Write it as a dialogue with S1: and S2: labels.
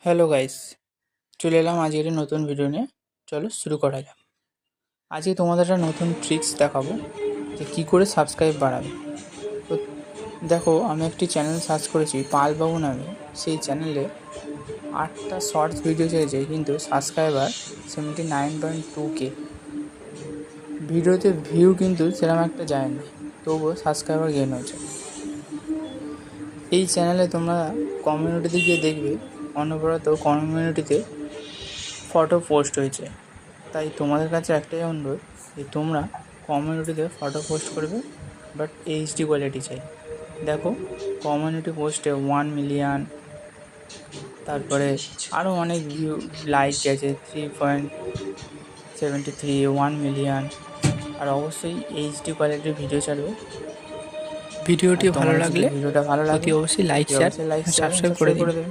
S1: Hello guys, চলে এলাম আজকের নতুন ভিডিও নিয়ে। চলো শুরু করা যাক। আজকে তোমাদের একটা নতুন ট্রিক্স দেখাবো যে কী করে সাবস্ক্রাইব বাড়াবে। তো দেখো, আমি একটি চ্যানেল সার্চ করেছি পালবাবু নামে। সেই চ্যানেলে 8টা শর্টস ভিডিও ছেড়েছে, কিন্তু সাবস্ক্রাইবার 79.2K। ভিডিওতে ভিউ কিন্তু সেরকম একটা যায় না, তবুও সাবস্ক্রাইবার গেইন হয়েছে। এই চ্যানেলে তোমরা কমিউনিটিতে গিয়ে দেখবে অনবরত কমিউনিটিতে ফটো পোস্ট হয়েছে। তাই তোমাদের কাছে একটাই অনুরোধ যে তোমরা কমিউনিটিতে ফটো পোস্ট করবে, বাট এইচডি কোয়ালিটি চাই। দেখো, কমিউনিটি পোস্টে 1 মিলিয়ন, তারপরে আরও অনেক ভিউ, লাইক গেছে 3.73, 1 মিলিয়ন। আর অবশ্যই এইচডি কোয়ালিটির ভিডিও ছাড়বে। ভিডিওটা ভালো লাগলে অতি অবশ্যই লাইক শেয়ার সাবস্ক্রাইব করে দেবে।